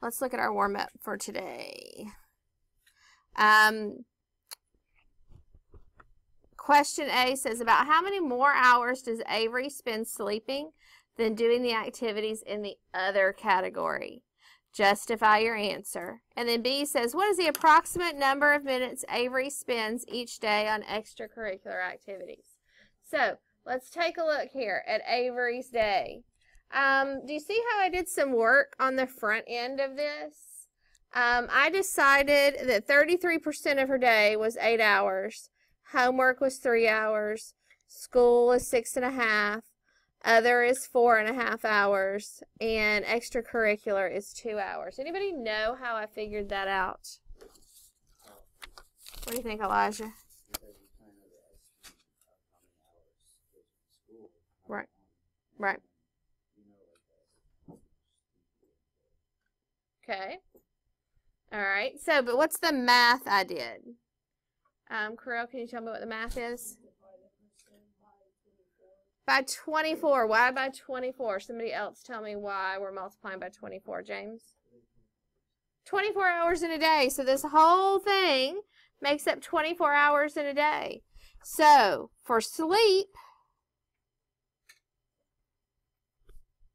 let's look at our warm-up for today. Question A says, about how many more hours does Avery spend sleeping than doing the activities in the other category? Justify your answer. And then B says, what is the approximate number of minutes Avery spends each day on extracurricular activities? So let's take a look here at Avery's day. Do you see how I did some work on the front end of this? I decided that 33% of her day was 8 hours. Homework was 3 hours. School was 6.5. Other is 4.5 hours. And extracurricular is 2 hours. Anybody know how I figured that out? What do you think, Elijah? Right. Right. Okay. All right. So, but what's the math I did? Carell, can you tell me what the math is? By 24. Why by 24? Somebody else tell me why we're multiplying by 24, James. 24 hours in a day. So this whole thing makes up 24 hours in a day. So for sleep,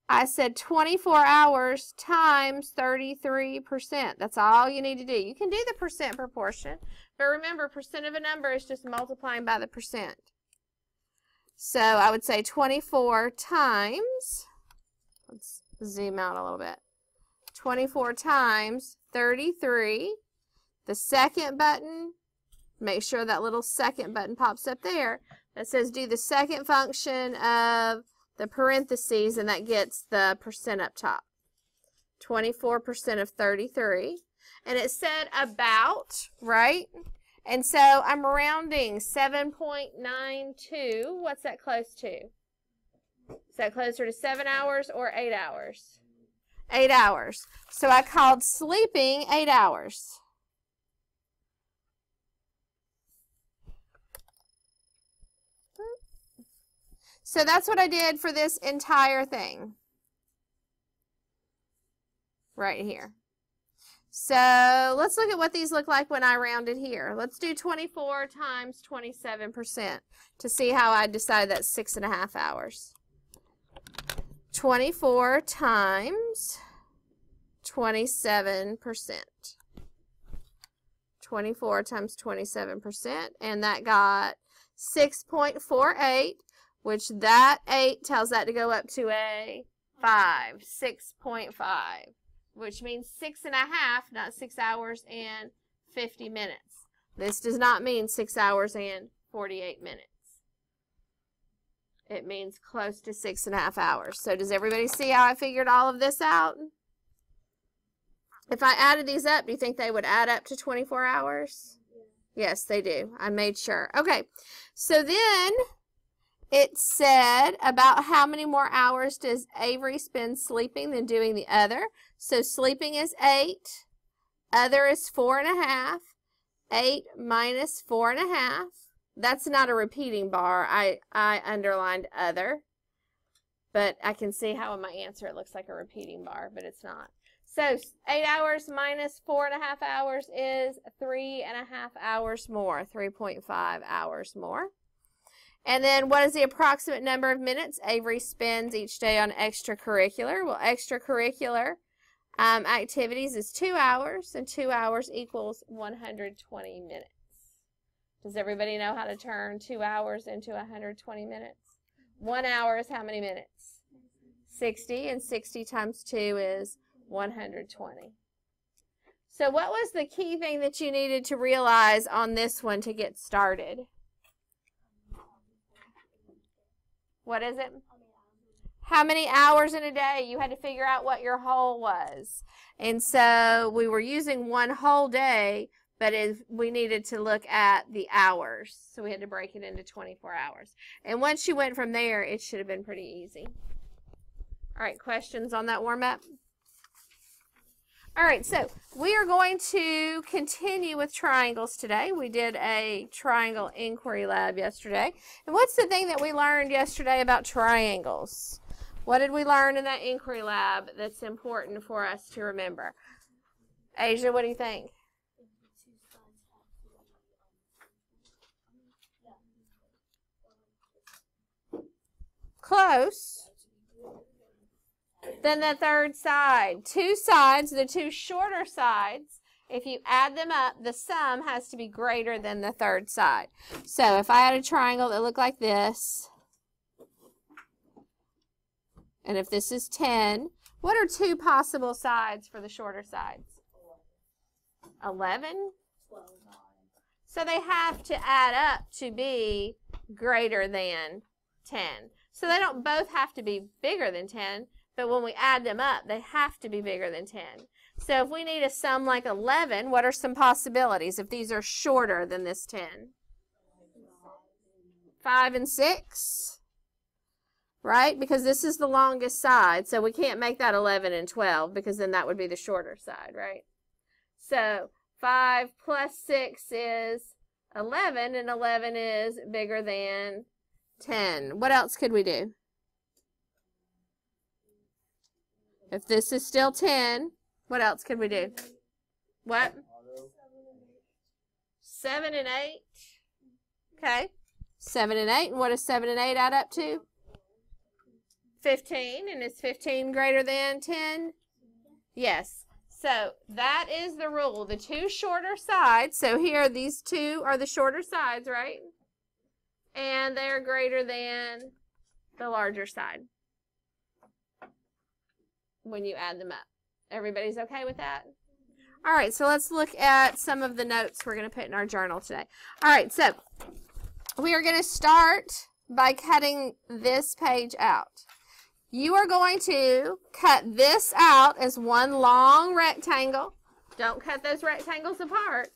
I said 24 hours times 33%. That's all you need to do. You can do the percent proportion, but remember, percent of a number is just multiplying by the percent. So I would say 24 times, let's zoom out a little bit, 24 times 33. The second button, make sure that little second button pops up there. That says do the second function of the parentheses, and that gets the percent up top. 24% of 33. And it said about, right? And so I'm rounding 7.92. What's that close to? Is that closer to 7 hours or 8 hours? 8 hours. So I called sleeping 8 hours. So that's what I did for this entire thing. Right here. So let's look at what these look like when I rounded here. Let's do 24 times 27% to see how I decided that's 6.5 hours. 24 times 27%. 24 times 27%, and that got 6.48, which that 8 tells that to go up to a 5, 6.5. Which means 6.5, not 6 hours and 50 minutes. This does not mean 6 hours and 48 minutes. It means close to 6.5 hours. So does everybody see how I figured all of this out? If I added these up, do you think they would add up to 24 hours? Yes, they do. I made sure. Okay, so then it said about how many more hours does Avery spend sleeping than doing the other. So sleeping is 8. Other is 4.5. 8 minus 4.5. That's not a repeating bar. I underlined other. But I can see how in my answer it looks like a repeating bar, but it's not. So 8 hours minus 4.5 hours is 3.5 hours more. 3.5 hours more. And then what is the approximate number of minutes Avery spends each day on extracurricular? Well, extracurricular activities is 2 hours, and 2 hours equals 120 minutes. Does everybody know how to turn 2 hours into 120 minutes? 1 hour is how many minutes? 60, and 60 times 2 is 120. So what was the key thing that you needed to realize on this one to get started? What is it? How many hours in a day? You had to figure out what your whole was. And so we were using one whole day, but we needed to look at the hours. So we had to break it into 24 hours. And once you went from there, it should have been pretty easy. All right, questions on that warm-up? All right, so we are going to continue with triangles today. We did a triangle inquiry lab yesterday. And what's the thing that we learned yesterday about triangles? What did we learn in that inquiry lab that's important for us to remember? Asia, what do you think? Close. Then the third side. Two sides, the two shorter sides, if you add them up, the sum has to be greater than the third side. So if I had a triangle that looked like this, and if this is 10, what are two possible sides for the shorter sides? 11? So they have to add up to be greater than 10. So they don't both have to be bigger than 10, but when we add them up, they have to be bigger than 10. So if we need a sum like 11, what are some possibilities if these are shorter than this 10? 5 and 6, right? Because this is the longest side, so we can't make that 11 and 12 because then that would be the shorter side, right? So 5 plus 6 is 11, and 11 is bigger than 10. What else could we do? If this is still 10, what else could we do? What? 7 and 8. Okay. 7 and 8. And what does 7 and 8 add up to? 15. And is 15 greater than 10? Yes. So that is the rule. The two shorter sides. So here, these two are the shorter sides, right? And they're greater than the larger side when you add them up. Everybody's okay with that? All right, so let's look at some of the notes we're going to put in our journal today. All right, so we are going to start by cutting this page out. You are going to cut this out as one long rectangle. Don't cut those rectangles apart.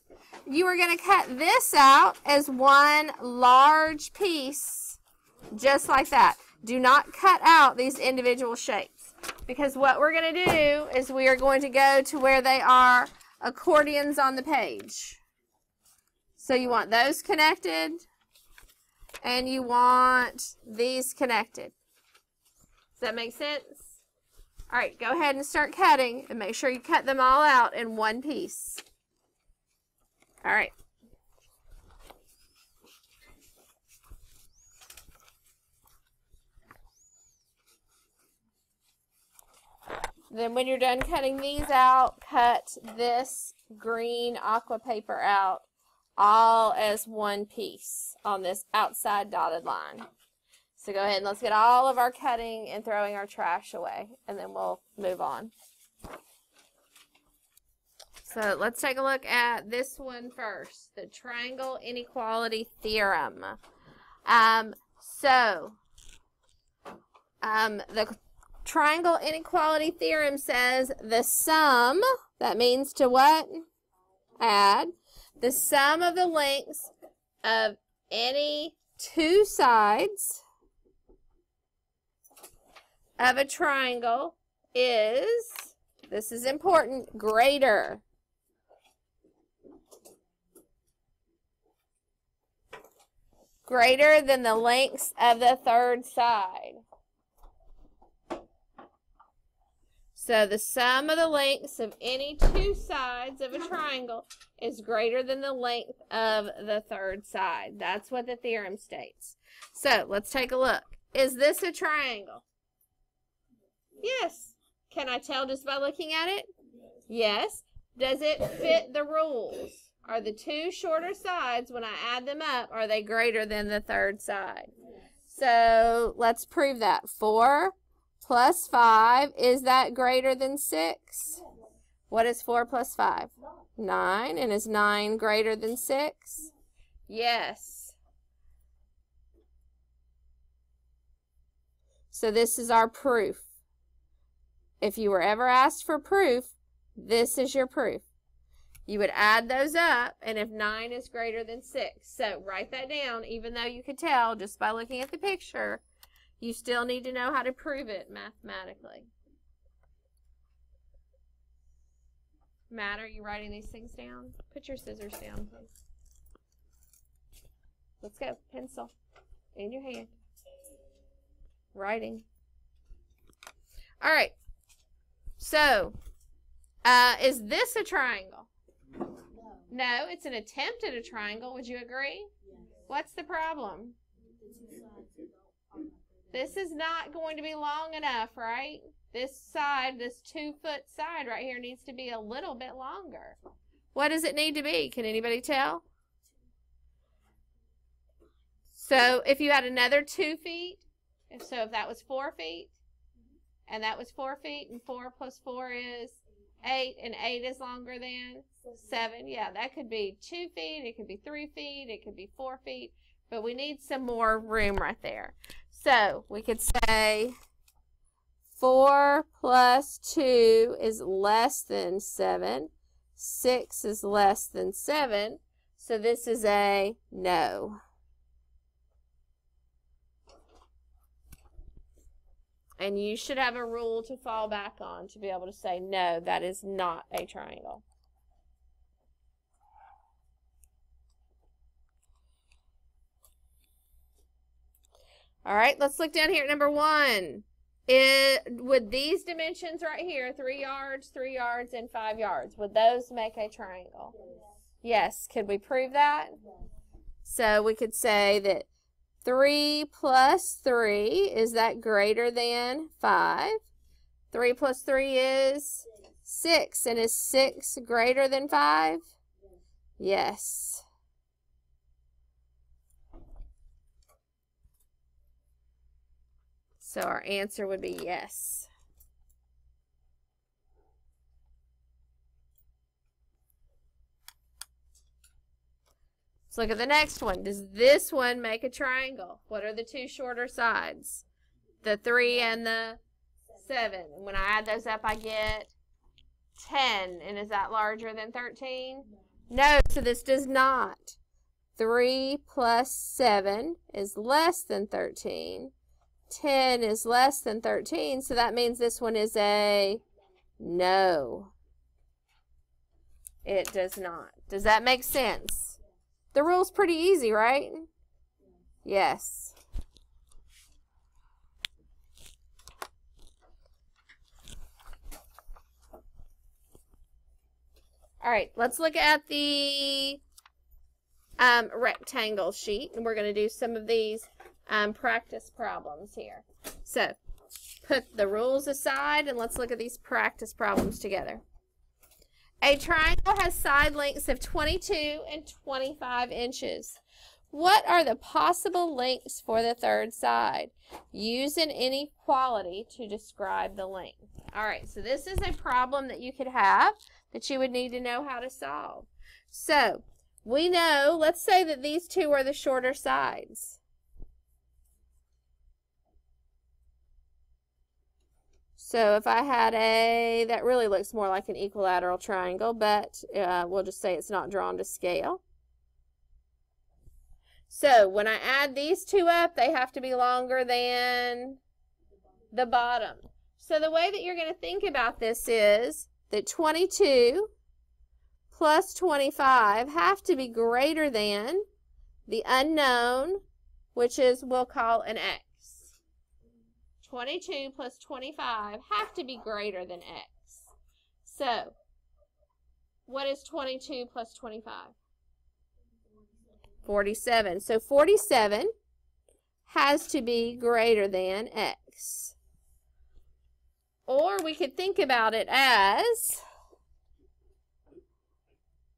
You are going to cut this out as one large piece, just like that. Do not cut out these individual shapes, because what we're going to do is we are going to go to where they are accordions on the page. So you want those connected, and you want these connected. Does that make sense? All right, go ahead and start cutting, and make sure you cut them all out in one piece. All right. Then when you're done cutting these out, cut this green aqua paper out all as one piece on this outside dotted line. So go ahead and let's get all of our cutting and throwing our trash away, and then we'll move on. So let's take a look at this one first, the triangle inequality theorem. The triangle inequality theorem says the sum, that means to what? Add. The sum of the lengths of any two sides of a triangle is, this is important, greater than the lengths of the third side. So the sum of the lengths of any two sides of a triangle is greater than the length of the third side. That's what the theorem states. So let's take a look. Is this a triangle? Yes. Can I tell just by looking at it? Yes. Does it fit the rules? Are the two shorter sides, when I add them up, are they greater than the third side? So let's prove that. 4 plus 5, is that greater than 6? What is 4 plus 5? 9. And is 9 greater than 6? Yes. So this is our proof. If you were ever asked for proof, this is your proof. You would add those up, and if 9 is greater than 6. So write that down, even though you could tell just by looking at the picture, you still need to know how to prove it mathematically. Matt, are you writing these things down? Put your scissors down, please. Let's go. Pencil in your hand. Writing. All right. So, is this a triangle? No, it's an attempt at a triangle. Would you agree? Yes. What's the problem? This is not going to be long enough, right? This side, this 2-foot side right here needs to be a little bit longer. What does it need to be? Can anybody tell? So if you had another 2 feet, if that was 4 feet, and that was 4 feet, and 4 plus 4 is 8, and 8 is longer than 7. Yeah, that could be 2 feet, it could be 3 feet, it could be 4 feet, but we need some more room right there. So we could say 4 plus 2 is less than 7. 6 is less than 7. So this is a no. And you should have a rule to fall back on to be able to say, no, that is not a triangle. All right, let's look down here at number 1. Would these dimensions right here, 3 yards, 3 yards, and 5 yards, would those make a triangle? Yes. Could we prove that? So we could say that 3 plus 3, is that greater than 5? 3 plus 3 is 6. And is 6 greater than 5? Yes. So our answer would be yes. Let's look at the next one. Does this one make a triangle? What are the 2 shorter sides? The 3 and the 7. And when I add those up, I get 10. And is that larger than 13? No, so this does not. 3 plus 7 is less than 13. 10 is less than 13, so that means this one is a no. It does not. Does that make sense? The rule's pretty easy, right? Yes. All right, let's look at the rectangle sheet, and we're going to do some of these practice problems here. So, put the rules aside and let's look at these practice problems together. A triangle has side lengths of 22 and 25 inches. What are the possible lengths for the third side? Use an inequality to describe the length. All right, so this is a problem that you could have that you would need to know how to solve. So, we know, let's say that these 2 are the shorter sides. So if I had that really looks more like an equilateral triangle, but we'll just say it's not drawn to scale. So when I add these 2 up, they have to be longer than the bottom. So the way that you're going to think about this is that 22 plus 25 have to be greater than the unknown, which is, we'll call an x. 22 plus 25 have to be greater than x. So, what is 22 plus 25? 47. So, 47 has to be greater than x. Or we could think about it as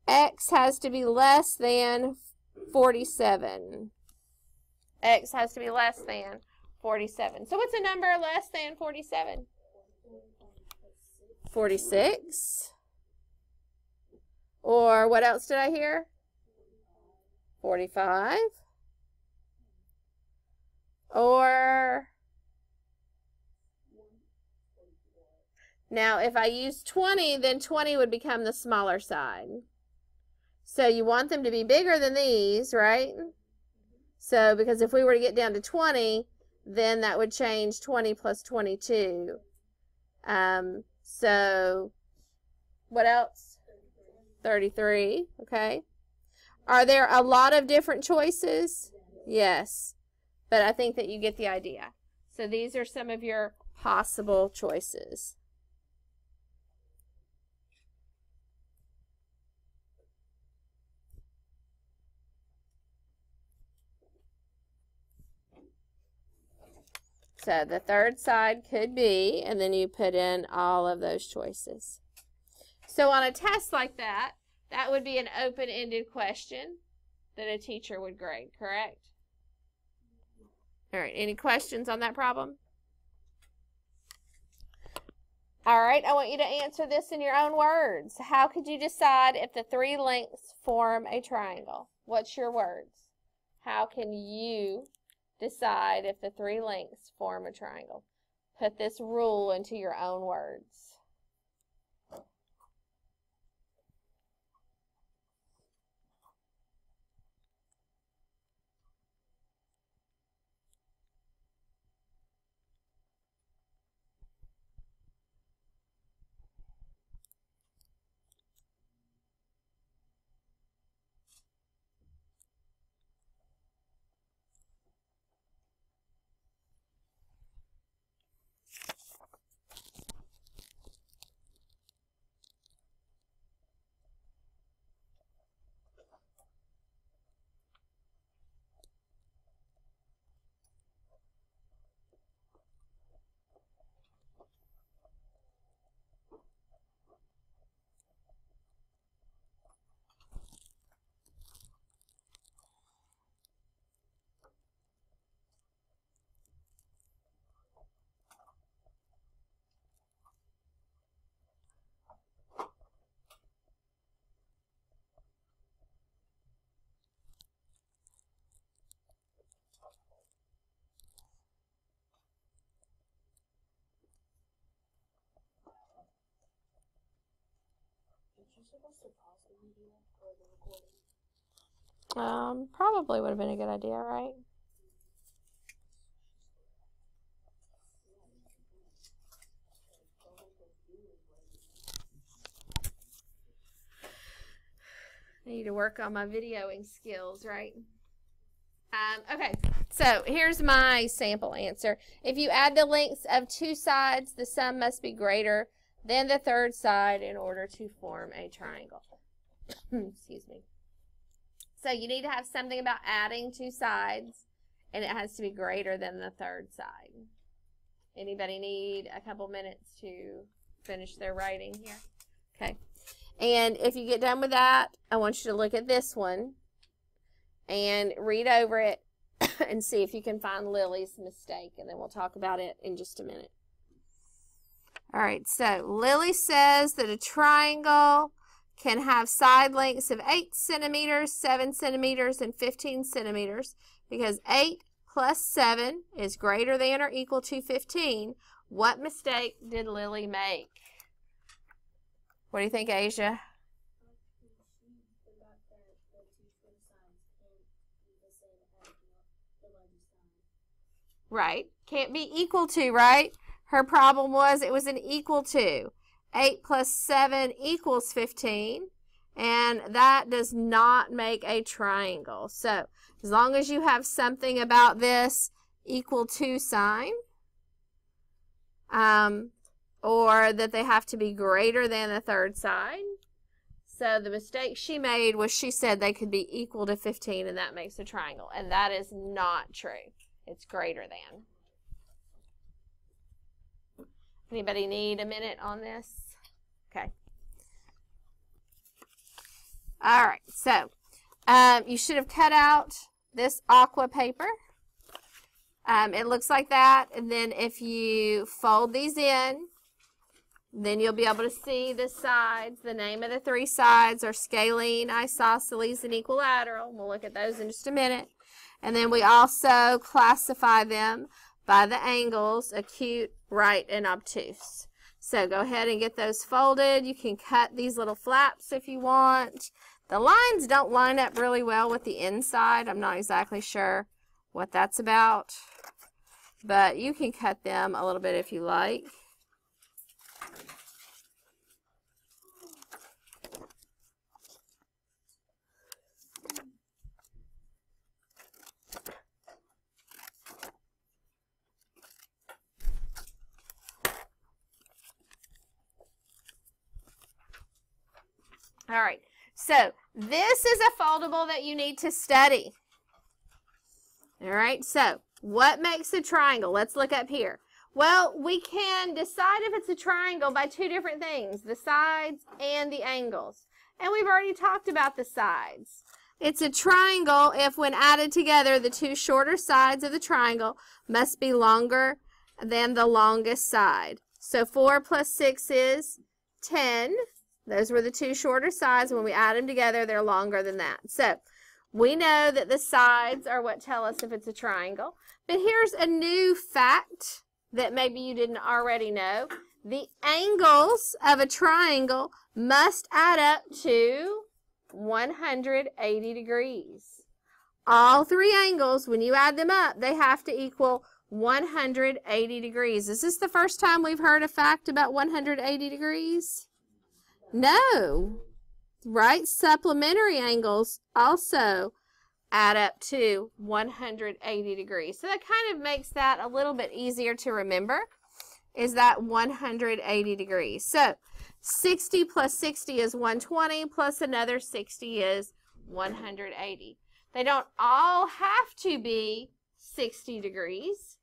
x has to be less than 47. X has to be less than 47. So what's a number less than 47? 46. Or what else did I hear? 45. Or now if I use 20, then 20 would become the smaller side. So you want them to be bigger than these, right? So because if we were to get down to 20, then that would change 20 plus 22. So what else? 33, okay. Are there a lot of different choices? Yes, but I think that you get the idea. So these are some of your possible choices. So the third side could be, and then you put in all of those choices. So on a test like that, that would be an open-ended question that a teacher would grade, correct? All right, any questions on that problem? All right, I want you to answer this in your own words. How could you decide if the three lengths form a triangle? What's your words? How can you decide if the three lengths form a triangle? Put this rule into your own words. Probably would have been a good idea, right? I need to work on my videoing skills, right? Okay, so here's my sample answer. If you add the lengths of two sides, the sum must be greater than the third side in order to form a triangle. Excuse me. So you need to have something about adding two sides, and it has to be greater than the third side. Anybody need a couple minutes to finish their writing here? Okay. And if you get done with that, I want you to look at this one and read over it and see if you can find Lily's mistake, and then we'll talk about it in just a minute. All right, so Lily says that a triangle can have side lengths of 8 centimeters, 7 centimeters, and 15 centimeters because 8 plus 7 is greater than or equal to 15. What mistake did Lily make? What do you think, Asia? Right. Can't be equal to, right? Her problem was it was an equal to. 8 plus 7 equals 15, and that does not make a triangle. So as long as you have something about this equal to sign, or that they have to be greater than the third side. So the mistake she made was she said they could be equal to 15, and that makes a triangle, and that is not true. It's greater than. Anybody need a minute on this? Okay. All right, so you should have cut out this aqua paper. It looks like that, and then if you fold these in, then you'll be able to see the sides. The name of the three sides are scalene, isosceles, and equilateral. We'll look at those in just a minute. And then we also classify them by the angles, acute, right, and obtuse. So go ahead and get those folded. You can cut these little flaps if you want. The lines don't line up really well with the inside. I'm not exactly sure what that's about, but you can cut them a little bit if you like. All right. So this is a foldable that you need to study. All right. So what makes a triangle? Let's look up here. Well, we can decide if it's a triangle by two different things, the sides and the angles. And we've already talked about the sides. It's a triangle if when added together, the two shorter sides of the triangle must be longer than the longest side. So 4 plus 6 is 10. Those were the two shorter sides. When we add them together, they're longer than that. So we know that the sides are what tell us if it's a triangle. But here's a new fact that maybe you didn't already know. The angles of a triangle must add up to 180 degrees. All three angles, when you add them up, they have to equal 180 degrees. Is this the first time we've heard a fact about 180 degrees? No. Right? Supplementary angles also add up to 180 degrees. So that kind of makes that a little bit easier to remember, is that 180 degrees. So 60 plus 60 is 120, plus another 60 is 180. They don't all have to be 60 degrees.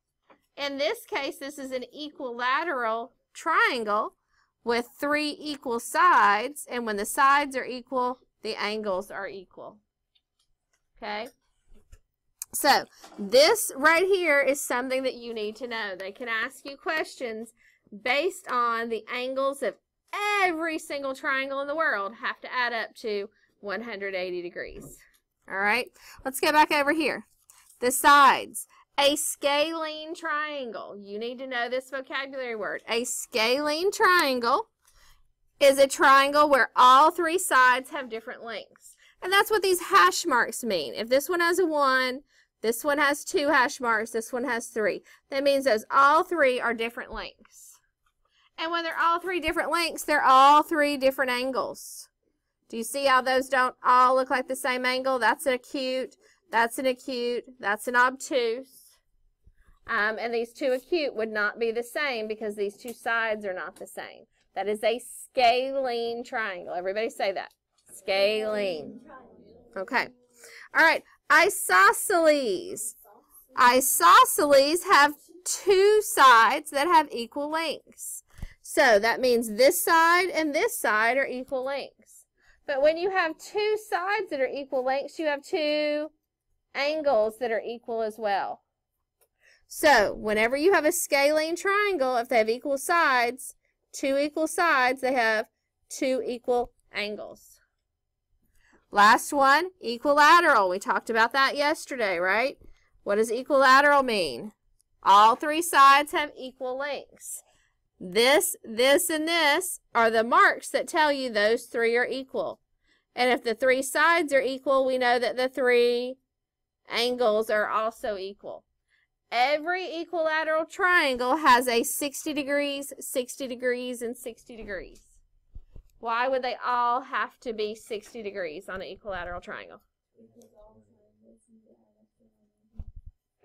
In this case, this is an equilateral triangle with 3 equal sides, and when the sides are equal, the angles are equal. Okay? So this right here is something that you need to know. They can ask you questions based on the angles of every single triangle in the world have to add up to 180 degrees. All right, let's go back over here. The sides. A scalene triangle. You need to know this vocabulary word. A scalene triangle is a triangle where all three sides have different lengths. And that's what these hash marks mean. If this one has a 1, this one has 2 hash marks, this one has 3. That means those all three are different lengths. And when they're all three different lengths, they're all three different angles. Do you see how those don't all look like the same angle? That's an acute, that's an acute, that's an obtuse. And these two acute would not be the same because these two sides are not the same. That is a scalene triangle. Everybody say that. Scalene. Okay. All right. Isosceles. Isosceles have two sides that have equal lengths. So that means this side and this side are equal lengths. But when you have two sides that are equal lengths, you have two angles that are equal as well. So whenever you have a scalene triangle, if they have equal sides, two equal sides, they have two equal angles. Last one, equilateral. We talked about that yesterday, right? What does equilateral mean? All three sides have equal lengths. This, this, and this are the marks that tell you those three are equal. And if the three sides are equal, we know that the three angles are also equal. Every equilateral triangle has a 60 degrees, 60 degrees, and 60 degrees. Why would they all have to be 60 degrees on an equilateral triangle?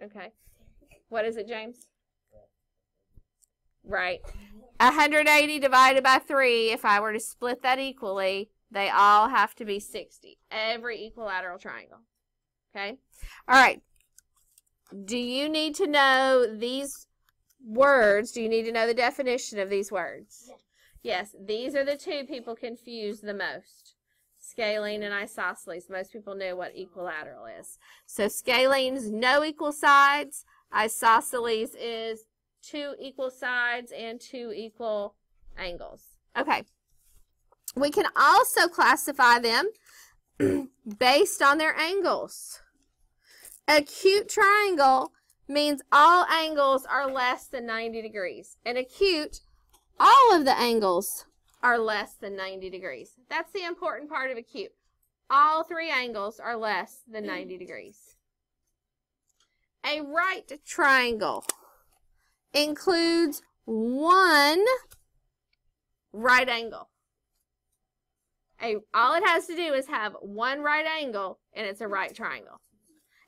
Okay. What is it, James? Right. 180 divided by 3, if I were to split that equally, they all have to be 60. Every equilateral triangle. Okay? All right. Do you need to know these words? Do you need to know the definition of these words? Yes, these are the two people confuse the most. Scalene and isosceles. Most people know what equilateral is. So scalene is no equal sides. Isosceles is two equal sides and two equal angles. Okay. We can also classify them based on their angles. Acute triangle means all angles are less than 90 degrees. And acute, all of the angles are less than 90 degrees. That's the important part of acute. All three angles are less than 90 degrees. A right triangle includes one right angle. All it has to do is have one right angle, and it's a right triangle.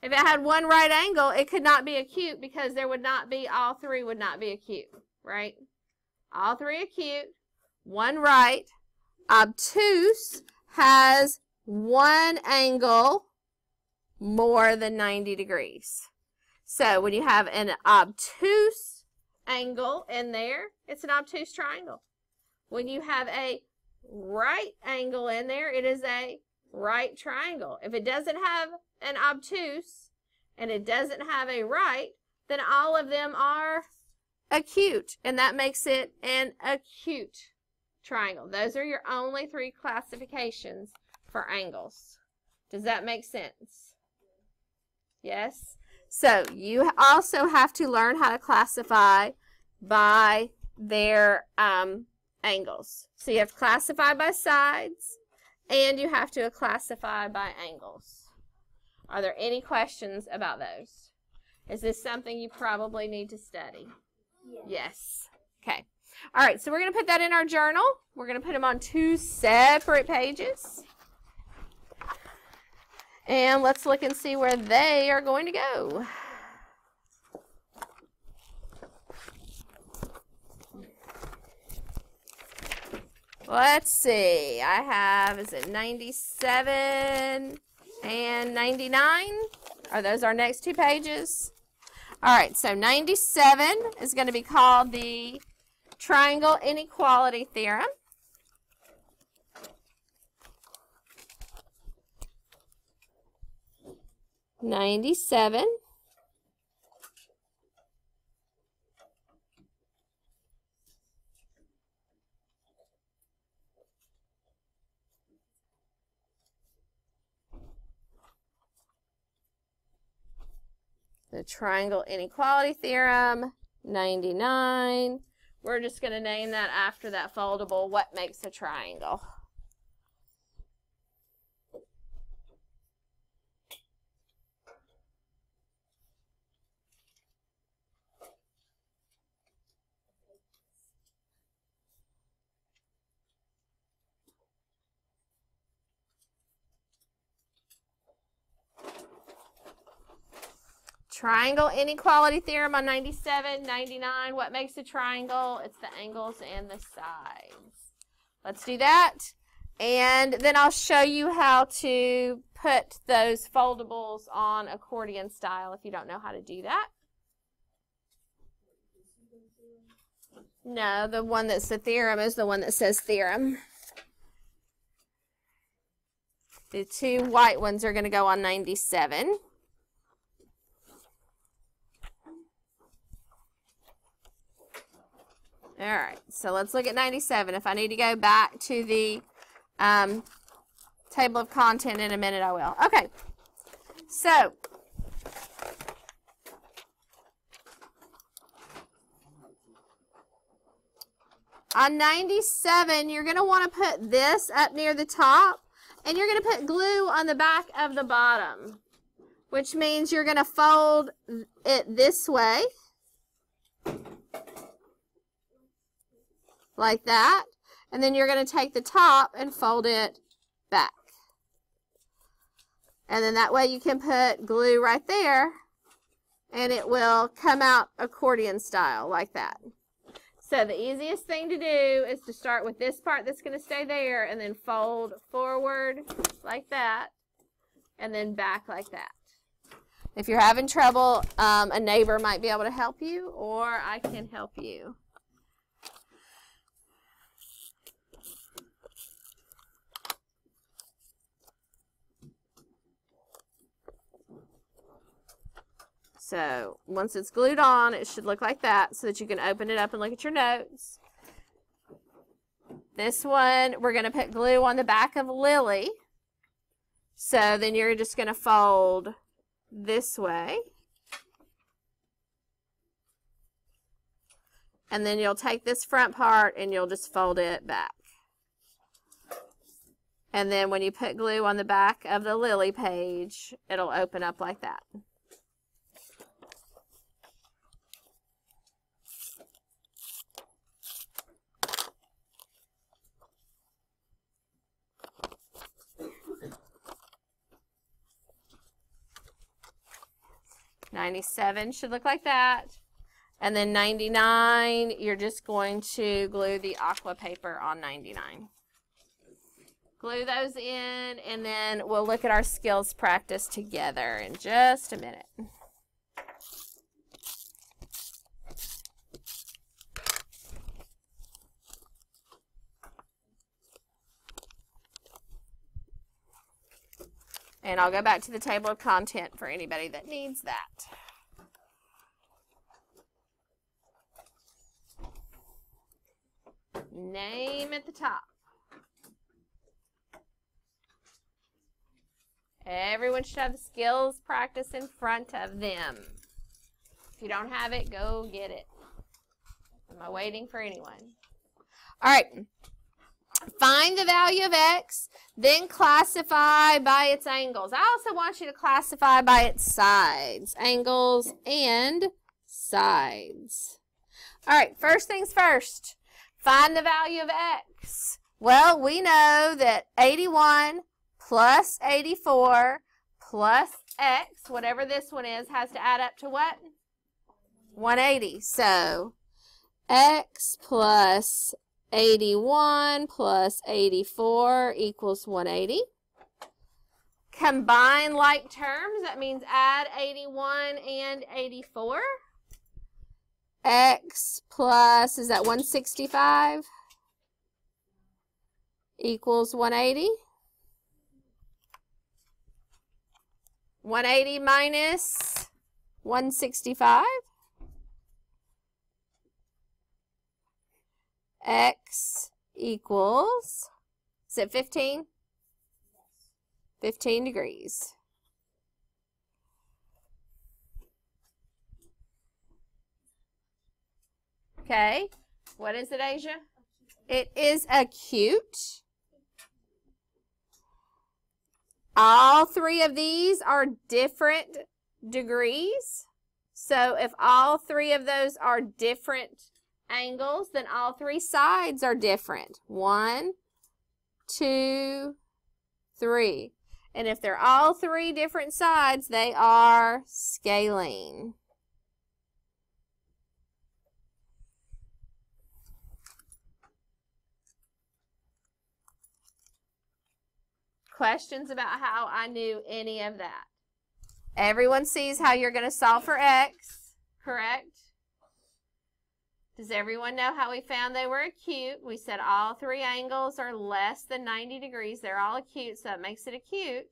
If it had one right angle, it could not be acute because there would not be, all three would not be acute, right? All three acute, one right. Obtuse has one angle more than 90 degrees. So when you have an obtuse angle in there, it's an obtuse triangle. When you have a right angle in there, it is a right triangle. If it doesn't have an obtuse and it doesn't have a right, then all of them are acute, and that makes it an acute triangle. Those are your only three classifications for angles. Does that make sense? Yes? So you also have to learn how to classify by their angles. So you have to classify by sides, and you have to classify by angles. Are there any questions about those? Is this something you probably need to study? Yes. Okay. All right, so we're going to put that in our journal. We're going to put them on 2 separate pages. And let's look and see where they are going to go. Let's see. I have, is it 97 and 99? Are those our next 2 pages? All right, so 97 is going to be called the triangle inequality theorem. The triangle inequality theorem, 99. We're just going to name that after that foldable, what makes a triangle. Triangle inequality theorem on 97, 99. What makes a triangle? It's the angles and the sides. Let's do that. And then I'll show you how to put those foldables on accordion style if you don't know how to do that. No, the one that's the theorem is the one that says theorem. The 2 white ones are going to go on 97. All right, so let's look at 97. If I need to go back to the table of content in a minute, I will. Okay, so on 97, you're going to want to put this up near the top, and you're going to put glue on the back of the bottom, which means you're going to fold it this way. Like that, and then you're going to take the top and fold it back. And then that way you can put glue right there, and it will come out accordion style like that. So the easiest thing to do is to start with this part that's going to stay there, and then fold forward like that, and then back like that. If you're having trouble, a neighbor might be able to help you, or I can help you. So once it's glued on, it should look like that so that you can open it up and look at your notes. This one, we're going to put glue on the back of Lily. So then you're just going to fold this way. And then you'll take this front part and you'll just fold it back. And then when you put glue on the back of the Lily page, it'll open up like that. '97 should look like that. And then 99, you're just going to glue the aqua paper on 99. glue those in, and then we'll look at our skills practice together in just a minute. And I'll go back to the table of content for anybody that needs that. Name at the top. Everyone should have the skills practice in front of them. If you don't have it, go get it. Am I waiting for anyone? All right. Find the value of x, then classify by its angles. I also want you to classify by its sides. Angles and sides. All right, first things first. Find the value of x. Well, we know that 81 plus 84 plus x, whatever this one is, has to add up to what? 180. So, x plus 81 plus 84 equals 180. Combine like terms. That means add 81 and 84. X plus, is that 165? Equals 180. 180 minus 165. X equals, is it 15? 15 degrees. Okay, what is it, Asia? It is acute. All three of these are different degrees. So if all three of those are different angles, then all three sides are different. 1, 2, 3. And if they're all three different sides, they are scalene. Questions about how I knew any of that? Everyone sees how you're going to solve for x, correct? Does everyone know how we found they were acute? We said all three angles are less than 90 degrees. They're all acute, so that makes it acute.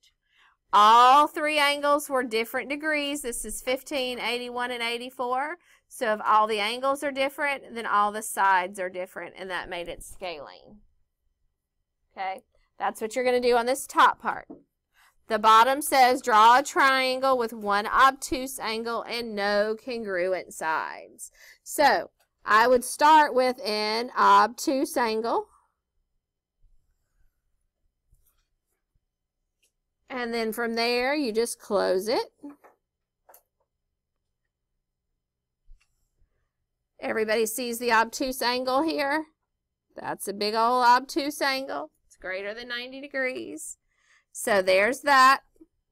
All three angles were different degrees. This is 15, 81, and 84. So if all the angles are different, then all the sides are different, and that made it scalene. Okay? That's what you're going to do on this top part. The bottom says draw a triangle with one obtuse angle and no congruent sides. So I would start with an obtuse angle. And then from there, you just close it. Everybody sees the obtuse angle here? That's a big old obtuse angle. Greater than 90 degrees. So there's that.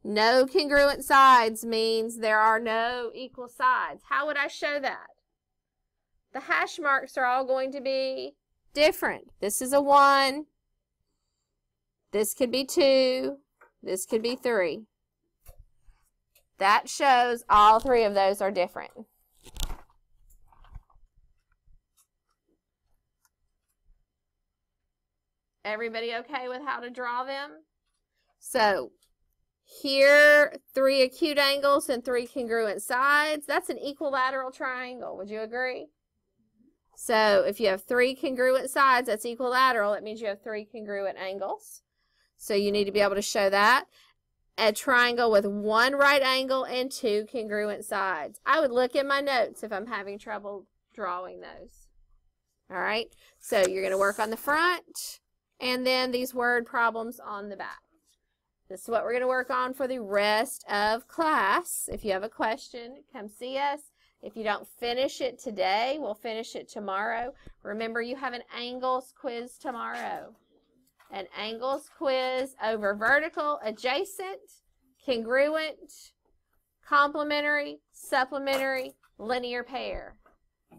No congruent sides means there are no equal sides. How would I show that? The hash marks are all going to be different. This is a 1. This could be 2. This could be 3. That shows all three of those are different. Everybody okay with how to draw them? So here, 3 acute angles and 3 congruent sides. That's an equilateral triangle. Would you agree? So if you have 3 congruent sides, that's equilateral. That means you have 3 congruent angles. So you need to be able to show that. A triangle with 1 right angle and 2 congruent sides. I would look at my notes if I'm having trouble drawing those. All right? So you're going to work on the front. And then these word problems on the back. This is what we're going to work on for the rest of class. If you have a question, come see us. If you don't finish it today, we'll finish it tomorrow. Remember, you have an angles quiz tomorrow. An angles quiz over vertical, adjacent, congruent, complementary, supplementary, linear pair.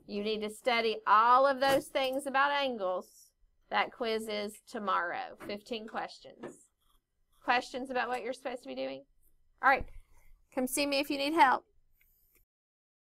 You need to study all of those things about angles That quiz is tomorrow. 15 questions. Questions about what you're supposed to be doing? All right. Come see me if you need help.